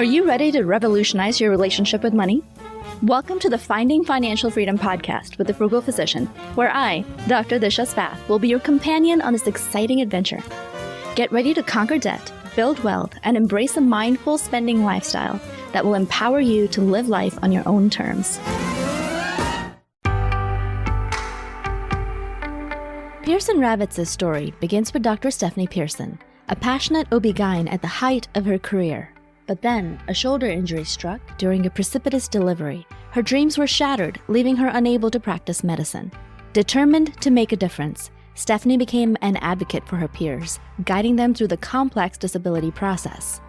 Are you ready to revolutionize your relationship with money? Welcome to the Finding Financial Freedom podcast with the Frugal Physician, where I, Dr. Disha Spath, will be your companion on this exciting adventure. Get ready to conquer debt, build wealth, and embrace a mindful spending lifestyle that will empower you to live life on your own terms. Pearson Ravitz' story begins with Dr. Stephanie Pearson, a passionate OB-GYN at the height of her career. But then, a shoulder injury struck during a precipitous delivery. Her dreams were shattered, leaving her unable to practice medicine. Determined to make a difference, Stephanie became an advocate for her peers, guiding them through the complex disability process.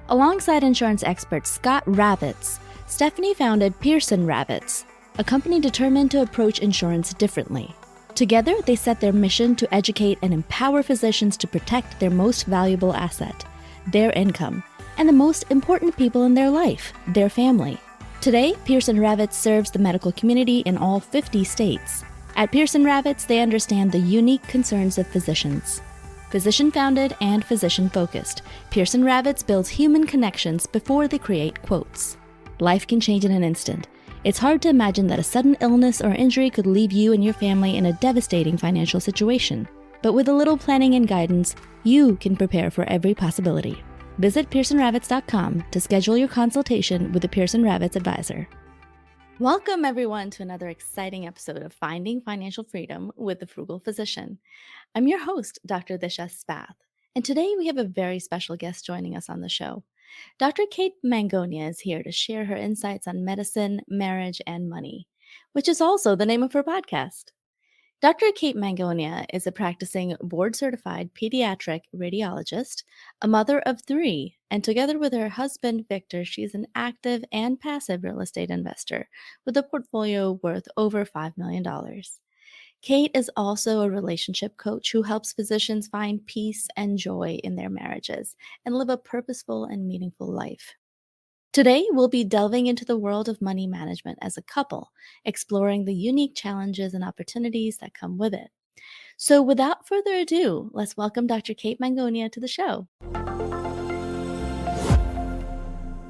Alongside insurance expert Scott Ravitz, Stephanie founded Pearson Ravitz, a company determined to approach insurance differently. Together, they set their mission to educate and empower physicians to protect their most valuable asset, their income, and the most important people in their life, their family. Today, Pearson Ravitz serves the medical community in all 50 states. At Pearson Ravitz, they understand the unique concerns of physicians. Physician-founded and physician-focused, Pearson Ravitz builds human connections before they create quotes. Life can change in an instant. It's hard to imagine that a sudden illness or injury could leave you and your family in a devastating financial situation. But with a little planning and guidance, you can prepare for every possibility. Visit PearsonRavitz.com to schedule your consultation with a Pearson Ravitz advisor. Welcome, everyone, to another exciting episode of Finding Financial Freedom with the Frugal Physician. I'm your host, Dr. Disha Spath, and today we have a very special guest joining us on the show. Dr. Kate Mangona is here to share her insights on medicine, marriage, and money, which is also the name of her podcast. Dr. Kate Mangona is a practicing board-certified pediatric radiologist, a mother of 3, and together with her husband, Victor, she's an active and passive real estate investor with a portfolio worth over $5 million. Kate is also a relationship coach who helps physicians find peace and joy in their marriages and live a purposeful and meaningful life. Today, we'll be delving into the world of money management as a couple, exploring the unique challenges and opportunities that come with it. So without further ado, let's welcome Dr. Kate Mangona to the show.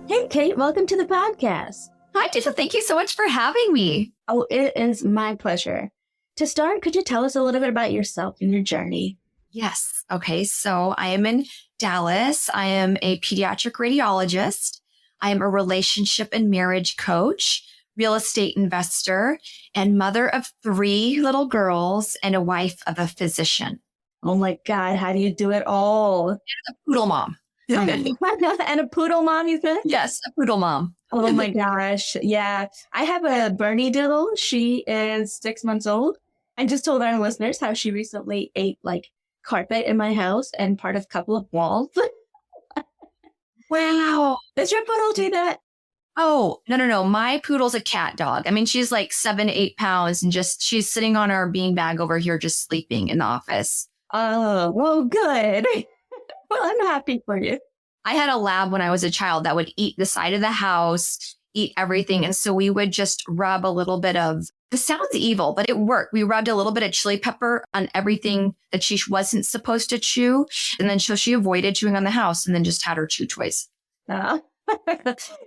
Hey, Kate, welcome to the podcast. Hi, Tisha. Thank you so much for having me. Oh, it is my pleasure. To start, could you tell us a little bit about yourself and your journey? Yes. Okay. So I am in Dallas. I am a pediatric radiologist. I am a relationship and marriage coach, real estate investor, and mother of 3 little girls and a wife of a physician. Oh my God, how do you do it all? And a poodle mom. And a poodle mom, you said? Yes, a poodle mom. Oh my gosh. Yeah. I have a Bernie doodle. She is 6 months old. I just told our listeners how she recently ate carpet in my house and part of a couple of walls. Wow. Does your poodle do that? Oh, no. My poodle's a cat dog. I mean, she's like 7 to 8 pounds and she's sitting on our beanbag over here, just sleeping in the office. Oh, well, good. Well, I'm happy for you. I had a lab when I was a child that would eat the side of the house, eat everything. And so we would just rub a little bit of, this sounds evil, but it worked. We rubbed a little bit of chili pepper on everything that she wasn't supposed to chew. And then she avoided chewing on the house and then just had her chew toys.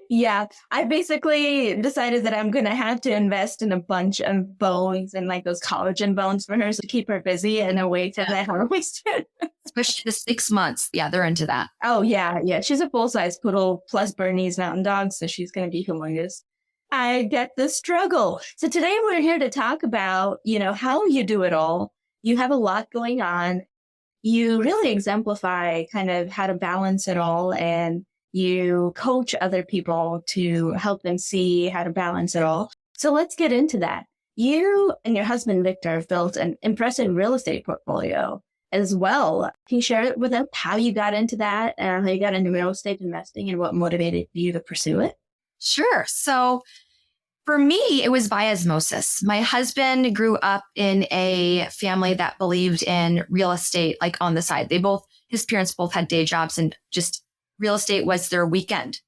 Yeah, I basically decided that I'm going to have to invest in a bunch of bones and those collagen bones for her to keep her busy in a way to the harvest. Especially the 6 months. Yeah, they're into that. Oh, yeah. She's a full-size poodle plus Bernese mountain dog, so she's going to be humongous. I get the struggle. So today we're here to talk about, how you do it all. You have a lot going on. You really exemplify kind of how to balance it all, and you coach other people to help them see how to balance it all. So let's get into that. You and your husband, Victor, have built an impressive real estate portfolio as well. Can you share with us how you got into that and how you got into real estate investing and what motivated you to pursue it? Sure. So for me, it was by osmosis. My husband grew up in a family that believed in real estate, on the side. His parents both had day jobs, and just real estate was their weekend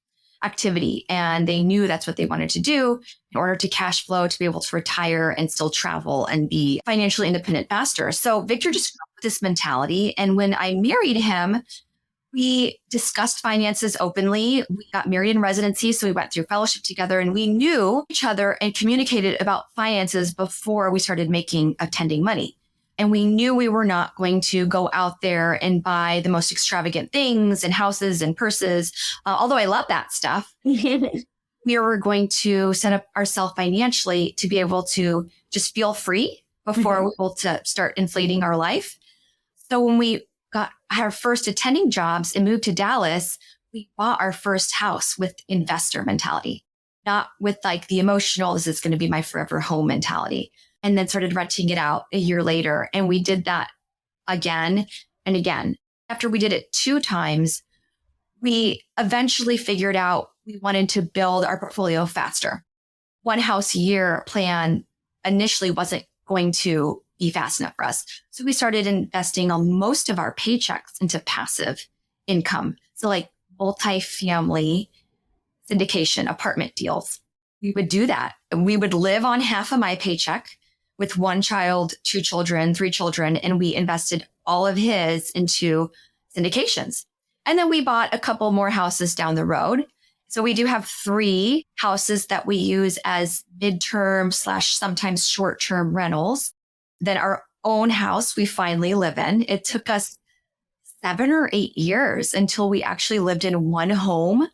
activity. And they knew that's what they wanted to do in order to cash flow, to be able to retire and still travel and be financially independent faster. So Victor just grew up with this mentality. And when I married him, We discussed finances openly. We got married in residency, so we went through fellowship together, and we knew each other and communicated about finances before we started attending money. And we knew we were not going to go out there and buy the most extravagant things and houses and purses. Although I love that stuff, we were going to set up ourselves financially to be able to just feel free before we were able to start inflating our life. So when we got our first attending jobs and moved to Dallas, we bought our first house with investor mentality, not with like the emotional, this is going to be my forever home mentality. And then started renting it out a year later. And we did that again and again. After we did it 2 times, we eventually figured out we wanted to build our portfolio faster. 1 house a year plan initially wasn't going to be fast enough for us. So we started investing on most of our paychecks into passive income. So like multifamily syndication apartment deals. We would do that. We would live on half of my paycheck with 1 child, 2 children, 3 children, and we invested all of his into syndications. And then we bought a couple more houses down the road. So we do have 3 houses that we use as midterm / sometimes short-term rentals. Then our own house we finally live in. It took us 7 or 8 years until we actually lived in one home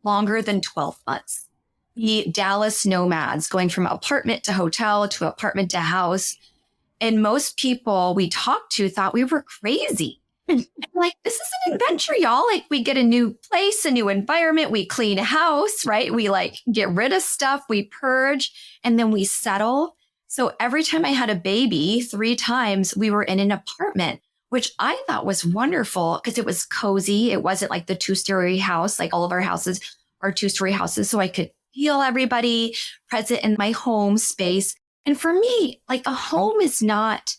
longer than 12 months. The Dallas nomads going from apartment to hotel to apartment to house. And most people we talked to thought we were crazy. Like, this is an adventure, y'all. Like, we get a new place, a new environment. We clean a house, right? We like get rid of stuff. We purge and then we settle. So every time I had a baby, 3 times we were in an apartment, which I thought was wonderful because it was cozy. It wasn't like the 2-story house. Like all of our houses are 2-story houses. So I could feel everybody present in my home space. And for me, like a home is not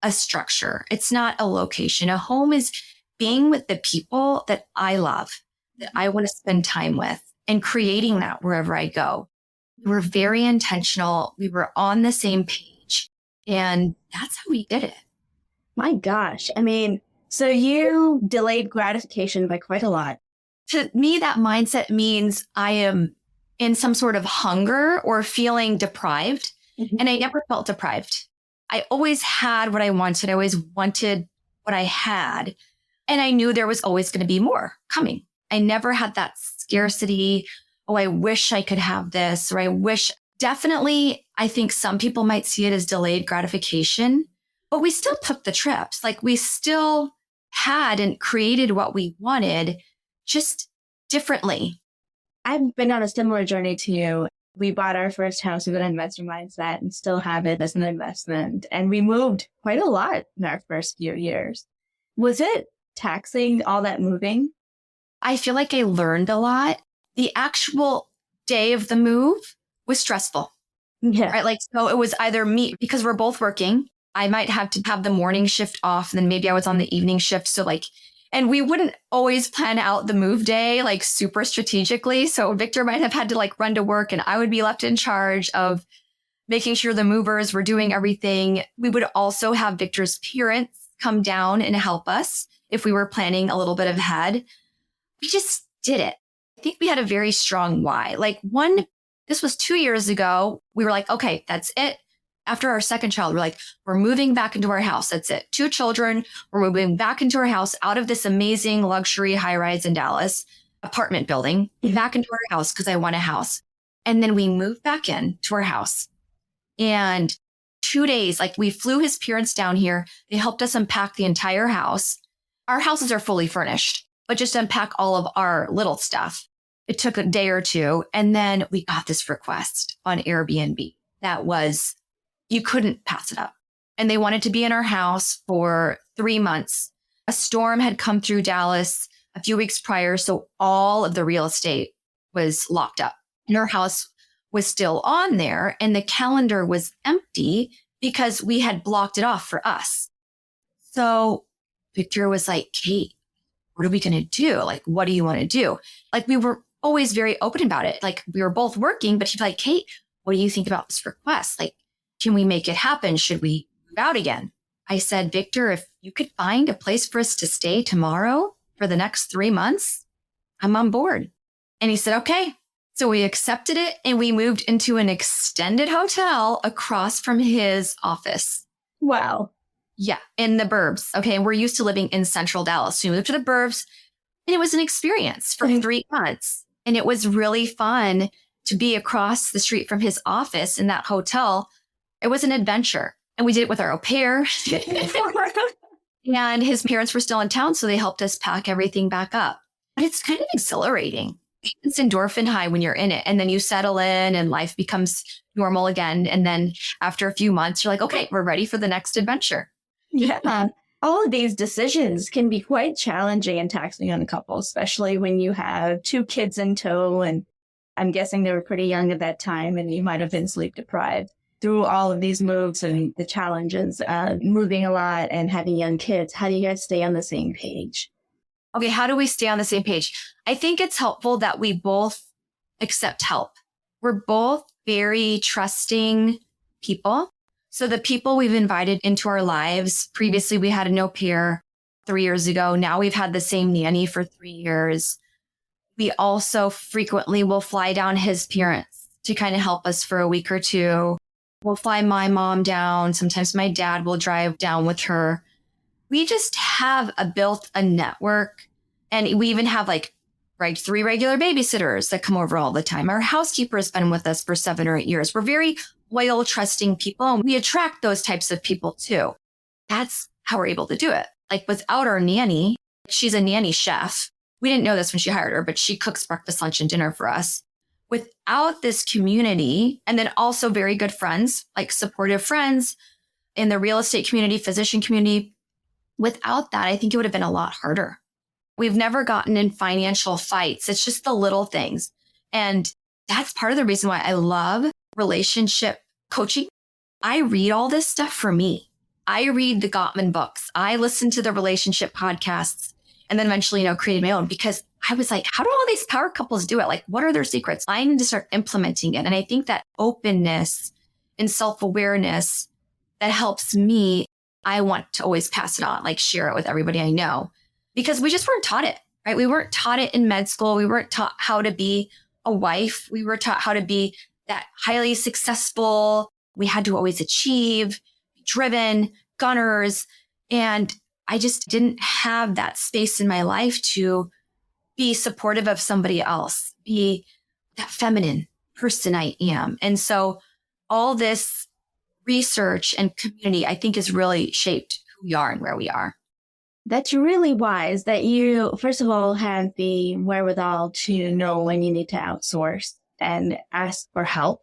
a structure. It's not a location. A home is being with the people that I love, that I want to spend time with, and creating that wherever I go. We were very intentional. We were on the same page. And that's how we did it. My gosh. I mean, so you delayed gratification by quite a lot. To me, that mindset means I am in some sort of hunger or feeling deprived. And I never felt deprived. I always had what I wanted. I always wanted what I had. And I knew there was always going to be more coming. I never had that scarcity. Oh, I wish I could have this, or I wish. Definitely, I think some people might see it as delayed gratification, but we still took the trips. Like we still had and created what we wanted, just differently. I've been on a similar journey to you. We bought our first house with an investor mindset and still have it as an investment. And we moved quite a lot in our first few years. Was it taxing, all that moving? I feel like I learned a lot. The actual day of the move was stressful. Yeah. Right? Like, so it was either me, because we're both working. I might have to have the morning shift off, and then maybe I was on the evening shift. So like, and we wouldn't always plan out the move day like super strategically. So Victor might have had to like run to work, and I would be left in charge of making sure the movers were doing everything. We would also have Victor's parents come down and help us if we were planning a little bit ahead. We just did it. I think we had a very strong why. Like this was 2 years ago. We were like, okay, that's it. After our second child, we're moving back into our house. That's it. 2 children. We're moving back into our house out of this amazing luxury high rise in Dallas apartment building, back into our house because I want a house. And then we moved back in to our house. And 2 days, like we flew his parents down here. They helped us unpack the entire house. Our houses are fully furnished, but just unpack all of our little stuff. It took a day or 2. And then we got this request on Airbnb that was, you couldn't pass it up. And they wanted to be in our house for 3 months. A storm had come through Dallas a few weeks prior, so all of the real estate was locked up. And our house was still on there, and the calendar was empty because we had blocked it off for us. So Victor was like, Kate, what are we going to do? Like, what do you want to do? Like, we were always very open about it. Like, we were both working, but she'd be like, Kate, what do you think about this request? Like, can we make it happen? Should we move out again? I said, Victor, if you could find a place for us to stay tomorrow for for the next 3 months, I'm on board. And he said, okay. So we accepted it and we moved into an extended hotel across from his office. Wow. Yeah, in the burbs. Okay. And we're used to living in central Dallas. So we moved to the burbs and it was an experience for 3 months. And it was really fun to be across the street from his office in that hotel. It was an adventure. And we did it with our au pair. And his parents were still in town, so they helped us pack everything back up. But it's kind of exhilarating. It's endorphin high when you're in it. And then you settle in and life becomes normal again. And then after a few months, you're like, okay, we're ready for the next adventure. Yeah. All of these decisions can be quite challenging and taxing on a couple, especially when you have 2 kids in tow. And I'm guessing they were pretty young at that time and you might have been sleep deprived. Through all of these moves and the challenges of moving a lot and having young kids, how do you guys stay on the same page? Okay, how do we stay on the same page? I think it's helpful that we both accept help. We're both very trusting people. So the people we've invited into our lives, previously we had an au pair 3 years ago. Now we've had the same nanny for 3 years. We also frequently will fly down his parents to kind of help us for a week or two. We'll fly my mom down. Sometimes my dad will drive down with her. We just have built a network. And we even have 3 regular babysitters that come over all the time. Our housekeeper has been with us for 7 or 8 years. We're very loyal, trusting people. And we attract those types of people too. That's how we're able to do it. Without our nanny, she's a nanny chef. We didn't know this when she hired her, but she cooks breakfast, lunch, and dinner for us. Without this community, and then also very good friends, supportive friends in the real estate community, physician community, without that, I think it would have been a lot harder. We've never gotten in financial fights. It's just the little things. And that's part of the reason why I love relationship coaching. I read all this stuff for me. I read the Gottman books. I listen to the relationship podcasts and then eventually, created my own because I was like, how do all these power couples do it? What are their secrets? I need to start implementing it. And I think that openness and self-awareness that helps me, I want to always pass it on, share it with everybody I know, because we just weren't taught it, right? We weren't taught it in med school. We weren't taught how to be a wife. We were taught how to be that highly successful. We had to always achieve, driven, gunners. And I just didn't have that space in my life to be supportive of somebody else, be that feminine person I am. And so all this research and community, I think, has really shaped who we are and where we are. That's really wise that you, first of all, have the wherewithal to know when you need to outsource and ask for help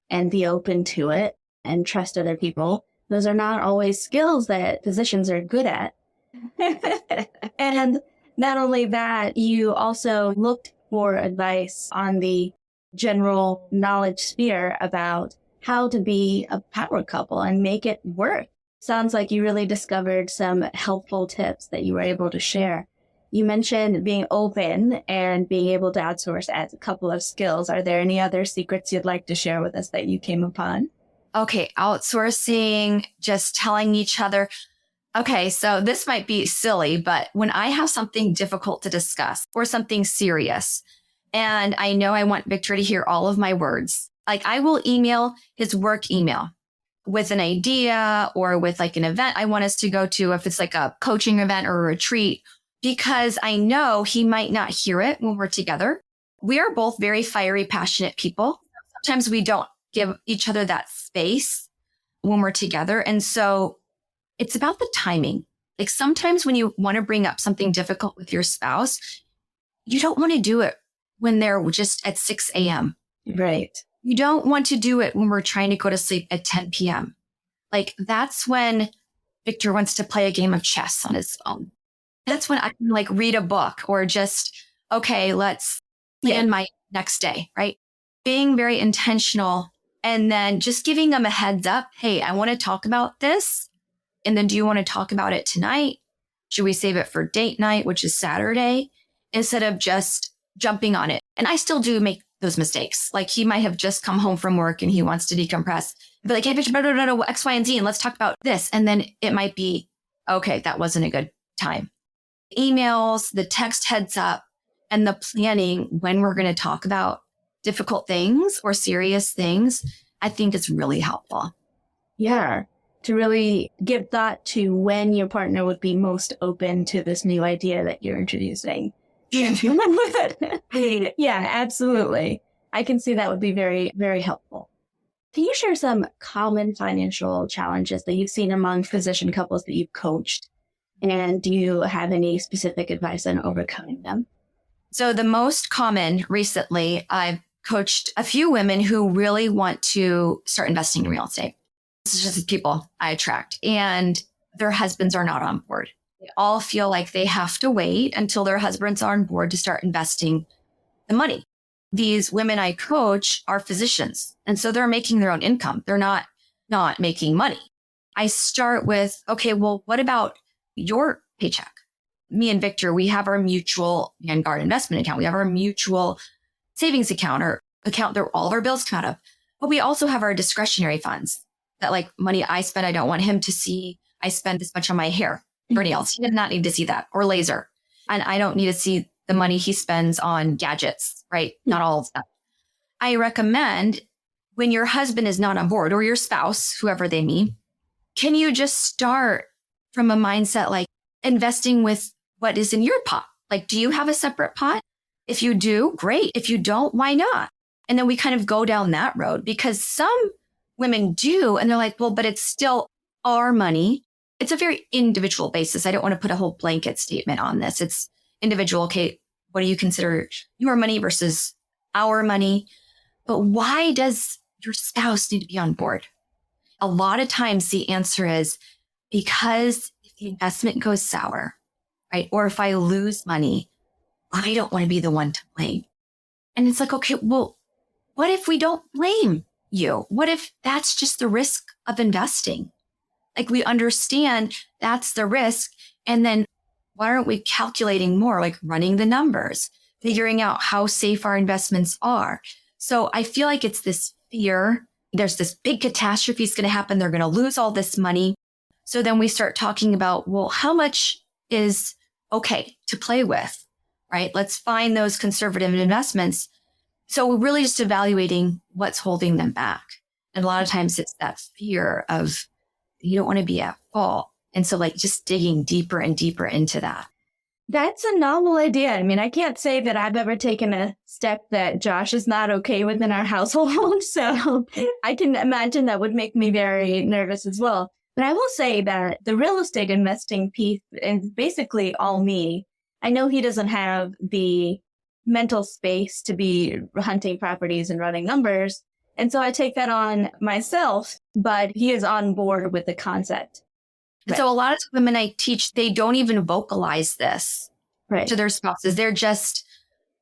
and be open to it and trust other people. Those are not always skills that physicians are good at. And not only that, you also looked for advice on the general knowledge sphere about how to be a power couple and make it work. Sounds like you really discovered some helpful tips that you were able to share. You mentioned being open and being able to outsource as a couple of skills. Are there any other secrets you'd like to share with us that you came upon? Okay, outsourcing, just telling each other. Okay, so this might be silly, but when I have something difficult to discuss or something serious, and I know I want Victor to hear all of my words, I will email his work email with an idea or with an event I want us to go to, if it's a coaching event or a retreat, because I know he might not hear it when we're together. We are both very fiery, passionate people. Sometimes we don't give each other that space when we're together. And so it's about the timing. Sometimes when you want to bring up something difficult with your spouse, you don't want to do it when they're just at 6 a.m. Right. You don't want to do it when we're trying to go to sleep at 10 p.m. That's when Victor wants to play a game of chess on his phone. That's when I can read a book or just, okay, let's plan my next day, right? Being very intentional and then just giving them a heads up. Hey, I want to talk about this. And then do you want to talk about it tonight? Should we save it for date night, which is Saturday, instead of just jumping on it? And I still do make those mistakes. He might have just come home from work and he wants to decompress. But hey, X, Y, and Z, and let's talk about this. And then it might be, okay, that wasn't a good time. emails, the text heads up, and the planning when we're going to talk about difficult things or serious things, I think is really helpful. Yeah. To really give thought to when your partner would be most open to this new idea that you're introducing. Yeah, absolutely. I can see that would be very, very helpful. Can you share some common financial challenges that you've seen among physician couples that you've coached? And do you have any specific advice on overcoming them? So the most common recently, I've coached a few women who really want to start investing in real estate. This is just the people I attract, and their husbands are not on board. They all feel like they have to wait until their husbands are on board to start investing the money. These women I coach are physicians, and so they're making their own income. They're not making money. I start with, okay, well, what about your paycheck? Me and Victor, we have our mutual Vanguard investment account. We have our mutual savings account or account that all of our bills come out of. But we also have our discretionary funds that, like, money I spend, I don't want him to see I spend this much on my hair or nails. He does not need to see that, or laser. And I don't need to see the money he spends on gadgets, right? Not all of that. I recommend when your husband is not on board, or your spouse, whoever they mean, can you just start from a mindset like investing with what is in your pot? Like, do you have a separate pot? If you do, great. If you don't, why not? And then we kind of go down that road, because some women do, and they're like, well, but it's still our money. It's a very individual basis. I don't want to put a whole blanket statement on this. It's individual. Okay, what do you consider your money versus our money? But why does your spouse need to be on board? A lot of times the answer is because if the investment goes sour, right? Or if I lose money, I don't want to be the one to blame. And it's like, okay, well, what if we don't blame you? What if that's just the risk of investing? Like, we understand that's the risk. And then why aren't we calculating more, like running the numbers, figuring out how safe our investments are? So I feel like it's this fear. There's this big catastrophe is going to happen. They're going to lose all this money. So then we start talking about, well, how much is okay to play with, right? Let's find those conservative investments. So we're really just evaluating what's holding them back. And a lot of times it's that fear of, you don't want to be at fault. And so, like, just digging deeper and deeper into that. That's a novel idea. I mean, I can't say that I've ever taken a step that Josh is not okay with in our household. So I can imagine that would make me very nervous as well. But I will say that the real estate investing piece is basically all me. I know he doesn't have the mental space to be hunting properties and running numbers. And so I take that on myself, but he is on board with the concept. Right. So a lot of women I teach, they don't even vocalize this to their spouses. They're just,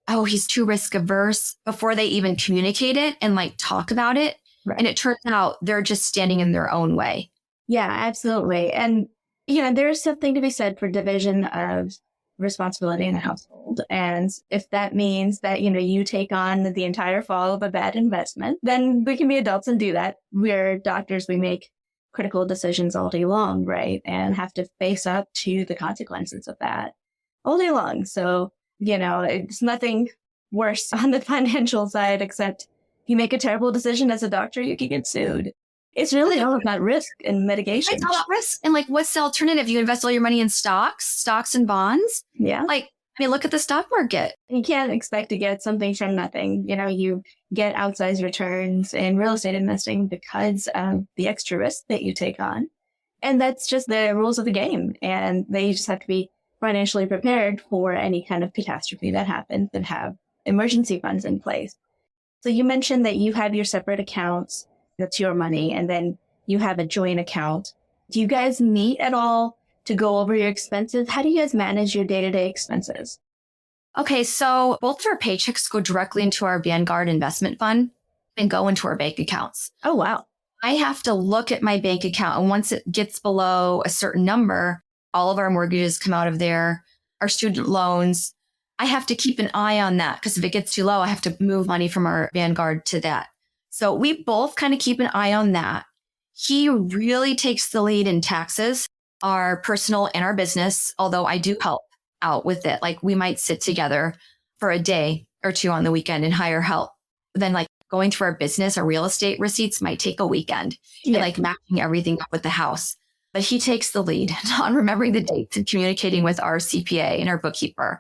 oh, he's too risk averse, before they even communicate it and like talk about it. Right. And it turns out they're just standing in their own way. Yeah, absolutely. And, you know, there's something to be said for division of responsibility in a household. And if that means that, you know, you take on the entire fall of a bad investment, then we can be adults and do that. We're doctors. We make critical decisions all day long, right? And have to face up to the consequences of that all day long. So, you know, it's nothing worse on the financial side, except you make a terrible decision as a doctor, you can get sued. It's really all about risk and mitigation. It's all about risk. And like, what's the alternative? You invest all your money in stocks and bonds. Yeah. Like, I mean, look at the stock market. You can't expect to get something from nothing. You know, you get outsized returns in real estate investing because of the extra risk that you take on. And that's just the rules of the game. And they just have to be financially prepared for any kind of catastrophe that happens and have emergency funds in place. So you mentioned that you have your separate accounts. That's your money. And then you have a joint account. Do you guys meet at all to go over your expenses? How do you guys manage your day-to-day expenses? Okay, so both of our paychecks go directly into our Vanguard investment fund and go into our bank accounts. Oh, wow. I have to look at my bank account. And once it gets below a certain number, all of our mortgages come out of there, our student loans. I have to keep an eye on that, because if it gets too low, I have to move money from our Vanguard to that. So we both kind of keep an eye on that. He really takes the lead in taxes, our personal and our business, although I do help out with it. Like we might sit together for a day or two on the weekend and hire help. Then like going through our business or real estate receipts might take a weekend and like matching everything up with the house. But he takes the lead on remembering the dates and communicating with our CPA and our bookkeeper.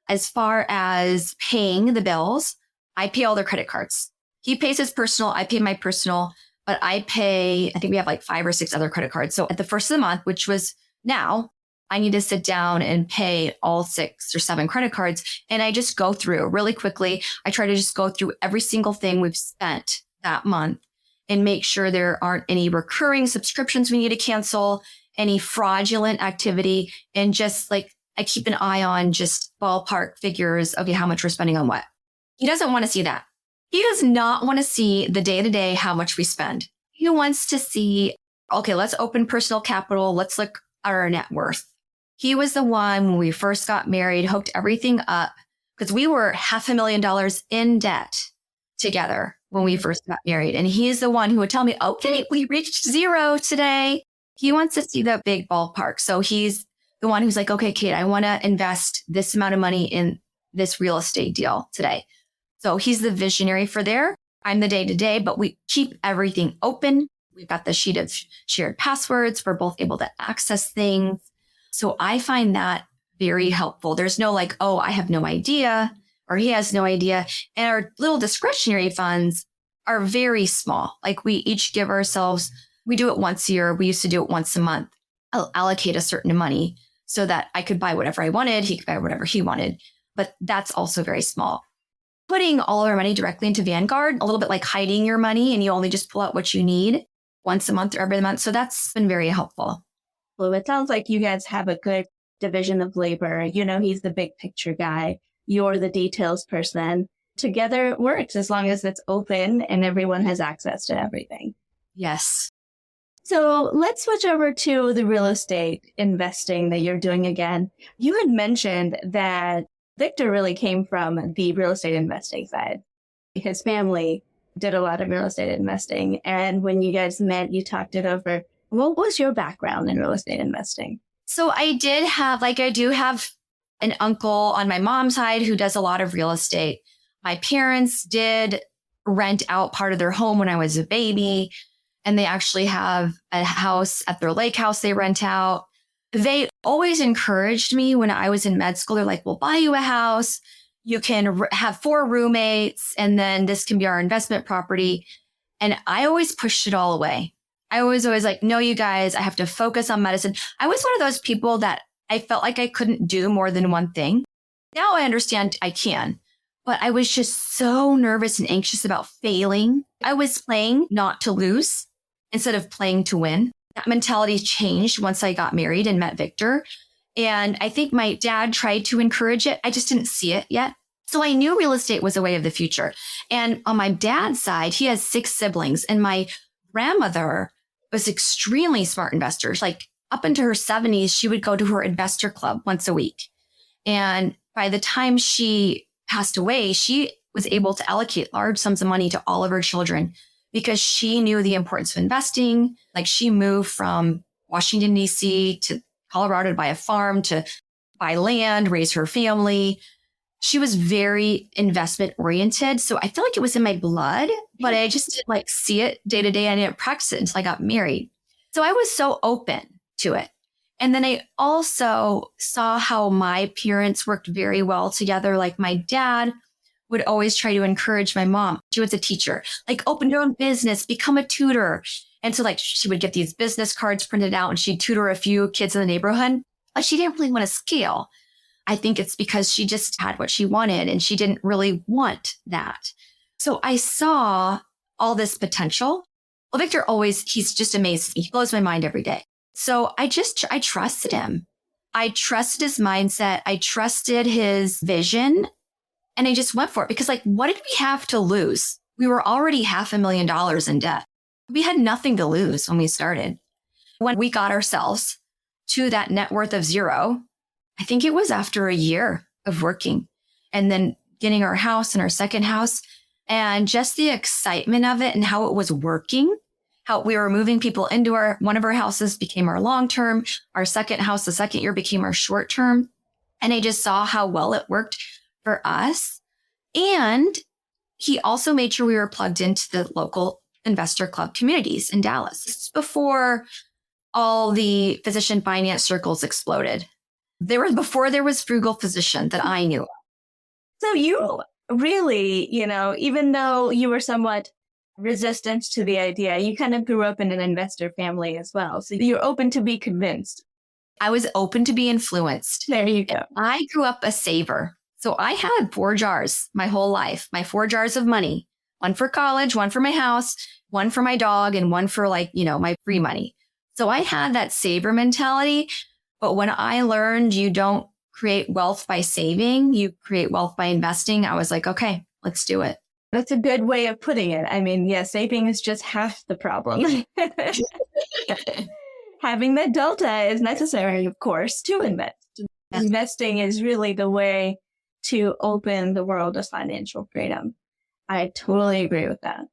As far as paying the bills, I pay all their credit cards. He pays his personal, I pay my personal, but I think we have like 5 or 6 other credit cards. So at the first of the month, which was now, I need to sit down and pay all 6 or 7 credit cards. And I just go through really quickly. I try to just go through every single thing we've spent that month and make sure there aren't any recurring subscriptions we need to cancel, any fraudulent activity, and just like I keep an eye on just ballpark figures. Okay, how much we're spending on what. He doesn't want to see that. He does not want to see the day-to-day how much we spend. He wants to see, okay, let's open personal capital. Let's look at our net worth. He was the one when we first got married, hooked everything up because we were $500,000 in debt together when we first got married. And he's the one who would tell me, okay, we reached 0 today. He wants to see the big ballpark. So he's the one who's like, okay, Kate, I want to invest this amount of money in this real estate deal today. So he's the visionary for there. I'm the day-to-day, but we keep everything open. We've got the sheet of shared passwords. We're both able to access things. So I find that very helpful. There's no like, oh, I have no idea, or he has no idea. And our little discretionary funds are very small. Like we each give ourselves, we do it once a year. We used to do it once a month. I'll allocate a certain money so that I could buy whatever I wanted. He could buy whatever he wanted. But that's also very small. Putting all of our money directly into Vanguard, a little bit like hiding your money, and you only just pull out what you need once a month or every month. So that's been very helpful. Well, it sounds like you guys have a good division of labor. You know, he's the big picture guy. You're the details person. Together it works as long as it's open and everyone has access to everything. Yes. So let's switch over to the real estate investing that you're doing again. You had mentioned that Victor really came from the real estate investing side. His family did a lot of real estate investing. And when you guys met, you talked it over. What was your background in real estate investing? So I do have an uncle on my mom's side who does a lot of real estate. My parents did rent out part of their home when I was a baby, and they actually have a house at their lake house they rent out. They always encouraged me when I was in med school. They're like, we'll buy you a house. You can have 4 roommates, and then this can be our investment property. And I always pushed it all away. I was always like, no, you guys, I have to focus on medicine. I was one of those people that I felt like I couldn't do more than one thing. Now I understand I can, but I was just so nervous and anxious about failing. I was playing not to lose instead of playing to win. That mentality changed once I got married and met Victor. And I think my dad tried to encourage it. I just didn't see it yet. So I knew real estate was a way of the future. And on my dad's side, he has 6 siblings, and my grandmother was extremely smart investor. Like up into her 70s, she would go to her investor club once a week. And by the time she passed away, she was able to allocate large sums of money to all of her children because she knew the importance of investing. Like she moved from Washington, D.C. to Colorado to buy a farm, to buy land, raise her family. She was very investment oriented. So I feel like it was in my blood, but I just didn't like see it day to day. I didn't practice it until I got married. So I was so open to it. And then I also saw how my parents worked very well together. Like my dad would always try to encourage my mom. She was a teacher, like open your own business, become a tutor. And so like she would get these business cards printed out and she'd tutor a few kids in the neighborhood, but she didn't really want to scale. I think it's because she just had what she wanted and she didn't really want that. So I saw all this potential. Well, Victor he's just amazing. He blows my mind every day. So I trusted him. I trusted his mindset. I trusted his vision, and I just went for it because like, what did we have to lose? We were already $500,000 in debt. We had nothing to lose when we started. When we got ourselves to that net worth of 0, I think it was after a year of working and then getting our house and our second house, and just the excitement of it and how it was working, how we were moving people into one of our houses became our long-term, our second house, the second year became our short-term. And I just saw how well it worked for us. And he also made sure we were plugged into the local investor club communities in Dallas. This is before all the physician finance circles exploded. Before there was Frugal Physician that I knew. So you really, even though you were somewhat resistant to the idea, you kind of grew up in an investor family as well. So you're open to be convinced. I was open to be influenced. There you go. I grew up a saver. So I had 4 jars my whole life, my 4 jars of money, one for college, one for my house, one for my dog, and one for my free money. So I had that saver mentality. But when I learned you don't create wealth by saving, you create wealth by investing, I was like, okay, let's do it. That's a good way of putting it. I mean, yeah, saving is just half the problem. Having that delta is necessary, of course, to invest. Yes. Investing is really the way to open the world of financial freedom. I totally agree with that.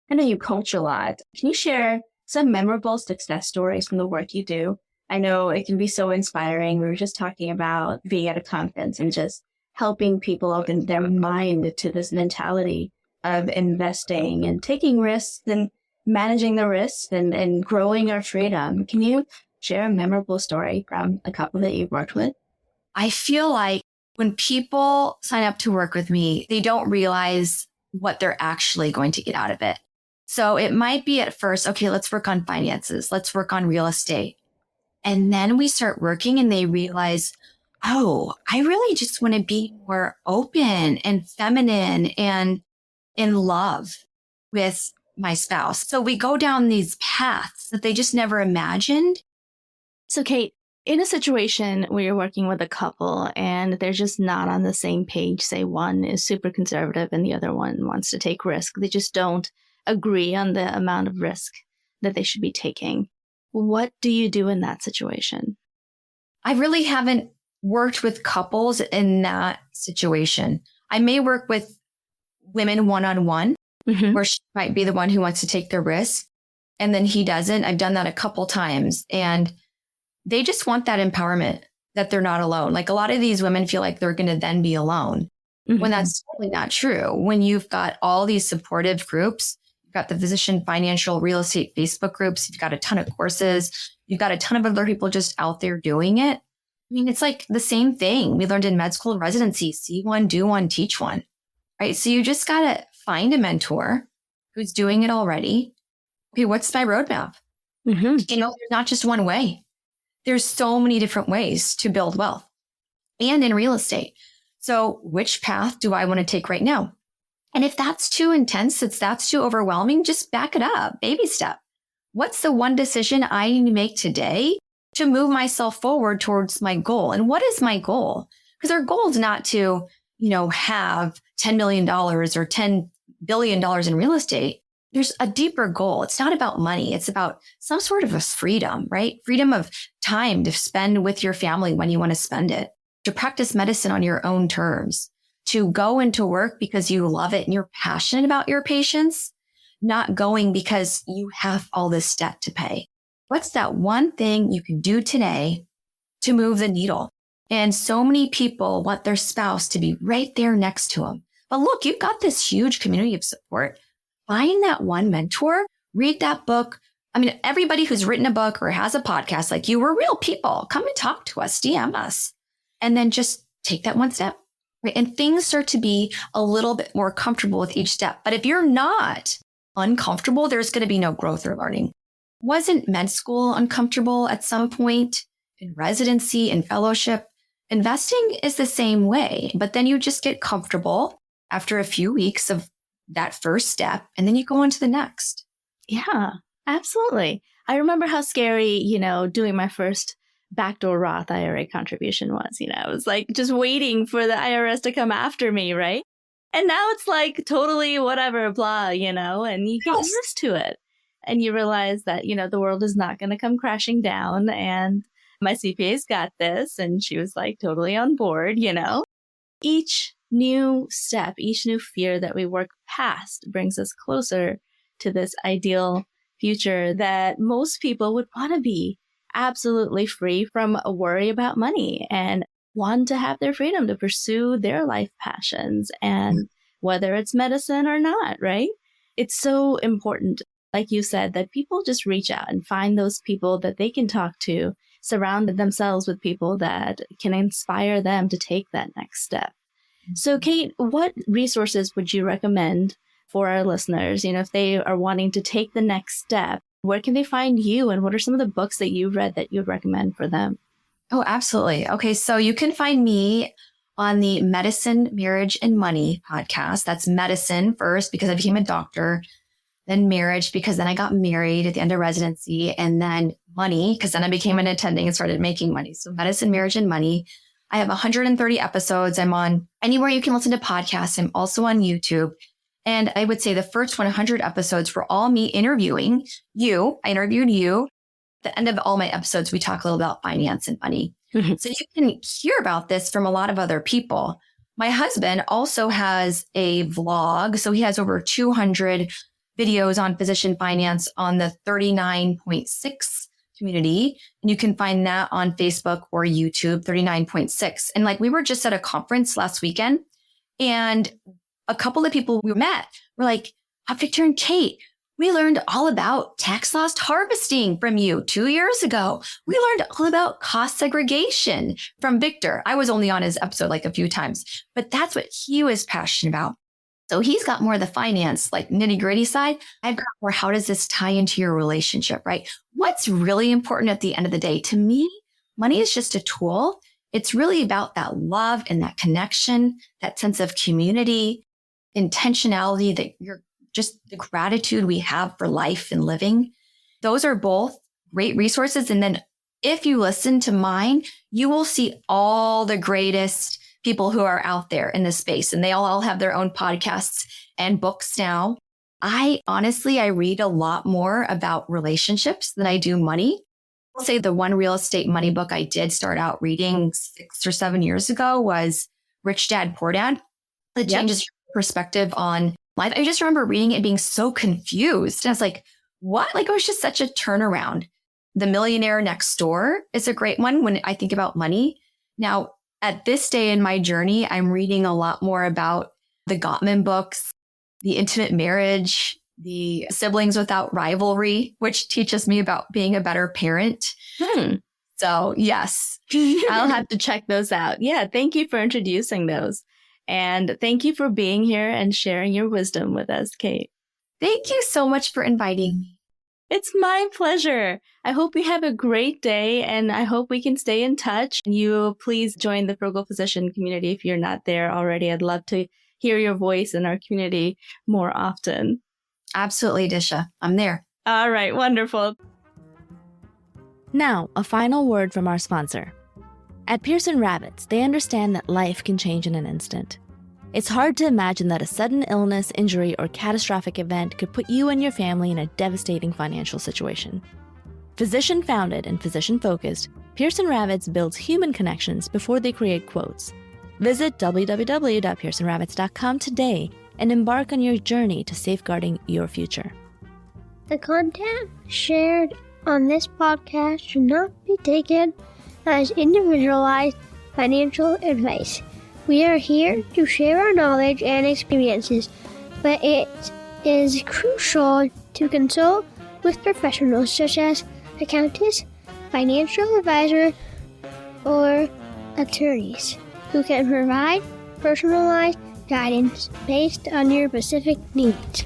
I know you coach a lot. Can you share some memorable success stories from the work you do? I know it can be so inspiring. We were just talking about being at a conference and just helping people open their mind to this mentality of investing and taking risks and managing the risks and growing our freedom. Can you share a memorable story from a couple that you've worked with? I feel like when people sign up to work with me, they don't realize what they're actually going to get out of it. So it might be at first, okay, let's work on finances. Let's work on real estate. And then we start working and they realize, oh, I really just want to be more open and feminine and in love with my spouse. So we go down these paths that they just never imagined. So Kate, in a situation where you're working with a couple and they're just not on the same page, say one is super conservative and the other one wants to take risk, they just don't agree on the amount of risk that they should be taking. What do you do in that situation? I really haven't worked with couples in that situation. I may work with women one-on-one, where she might be the one who wants to take the risk and then he doesn't. I've done that a couple times and they just want that empowerment that they're not alone. Like a lot of these women feel like they're going to then be alone when that's totally not true. When you've got all these supportive groups, you've got the physician financial real estate Facebook groups, you've got a ton of courses, you've got a ton of other people just out there doing it. I mean, it's like the same thing we learned in med school and residency, see one, do one, teach one, right? So you just got to find a mentor who's doing it already. Okay, what's my roadmap? There's not just one way. There's so many different ways to build wealth and in real estate. So which path do I want to take right now? And if that's too intense, if that's too overwhelming, just back it up, baby step. What's the one decision I need to make today to move myself forward towards my goal? And what is my goal? Because our goal is not to, have $10 million or $10 billion in real estate. There's a deeper goal. It's not about money. It's about some sort of a freedom, right? Freedom of time to spend with your family when you want to spend it, to practice medicine on your own terms, to go into work because you love it and you're passionate about your patients, not going because you have all this debt to pay. What's that one thing you can do today to move the needle? And so many people want their spouse to be right there next to them. But look, you've got this huge community of support. Find that one mentor, read that book. I mean, everybody who's written a book or has a podcast like you, we're real people. Come and talk to us, DM us, and then just take that one step. Right? And things start to be a little bit more comfortable with each step. But if you're not uncomfortable, there's going to be no growth or learning. Wasn't med school uncomfortable at some point? In residency and fellowship? Investing is the same way, but then you just get comfortable after a few weeks of that first step, and then you go on to the next. Yeah, absolutely. I remember how scary, doing my first backdoor Roth IRA contribution was. I was like just waiting for the IRS to come after me, right? And now it's like totally whatever, blah, and you get used to it. And you realize that, the world is not going to come crashing down. And my CPA's got this. And she was like totally on board, Each new step, each new fear that we work past brings us closer to this ideal future that most people would want to be absolutely free from a worry about money. And want to have their freedom to pursue their life passions, and whether it's medicine or not, right? It's so important, like you said, that people just reach out and find those people that they can talk to, surround themselves with people that can inspire them to take that next step. So, Kate, what resources would you recommend for our listeners? If they are wanting to take the next step, where can they find you, and what are some of the books that you've read that you'd recommend for them? Oh, absolutely. Okay, so you can find me on the Medicine, Marriage, and Money podcast. That's medicine first because I became a doctor, then marriage because then I got married at the end of residency, and then money because then I became an attending and started making money. So Medicine, Marriage, and Money. I have 130 episodes. I'm on anywhere you can listen to podcasts. I'm also on YouTube. And I would say the first 100 episodes were all me interviewing you. I interviewed you. At the end of all my episodes, we talk a little about finance and money. So you can hear about this from a lot of other people. My husband also has a vlog. So he has over 200 videos on physician finance on the 39.6 community. And you can find that on Facebook or YouTube, 39.6. And we were just at a conference last weekend, and a couple of people we met were like, Victor and Kate, we learned all about tax loss harvesting from you 2 years ago. We learned all about cost segregation from Victor. I was only on his episode a few times, but that's what he was passionate about. So he's got more of the finance, nitty gritty side. I've got more, how does this tie into your relationship, right? What's really important at the end of the day? To me, money is just a tool. It's really about that love and that connection, that sense of community, intentionality, that you're just the gratitude we have for life and living. Those are both great resources. And then if you listen to mine, you will see all the greatest people who are out there in this space, and they all have their own podcasts and books now. I read a lot more about relationships than I do money. I'll say the one real estate money book I did start out reading 6 or 7 years ago was Rich Dad, Poor Dad. It changes your perspective on life. I just remember reading it and being so confused. And I was like, what? It was just such a turnaround. The Millionaire Next Door is a great one when I think about money. Now, at this day in my journey, I'm reading a lot more about the Gottman books, The Intimate Marriage, The Siblings Without Rivalry, which teaches me about being a better parent. So yes, I'll have to check those out. Yeah, thank you for introducing those. And thank you for being here and sharing your wisdom with us, Kate. Thank you so much for inviting me. It's my pleasure. I hope you have a great day, and I hope we can stay in touch. You please join the Frugal Physician community if you're not there already. I'd love to hear your voice in our community more often. Absolutely, Disha. I'm there. All right, wonderful. Now, a final word from our sponsor. At Pearson Rabbits, they understand that life can change in an instant. It's hard to imagine that a sudden illness, injury, or catastrophic event could put you and your family in a devastating financial situation. Physician-founded and physician-focused, Pearson Rabbits builds human connections before they create quotes. Visit www.pearsonrabbits.com today and embark on your journey to safeguarding your future. The content shared on this podcast should not be taken as individualized financial advice. We are here to share our knowledge and experiences, but it is crucial to consult with professionals such as accountants, financial advisors, or attorneys who can provide personalized guidance based on your specific needs.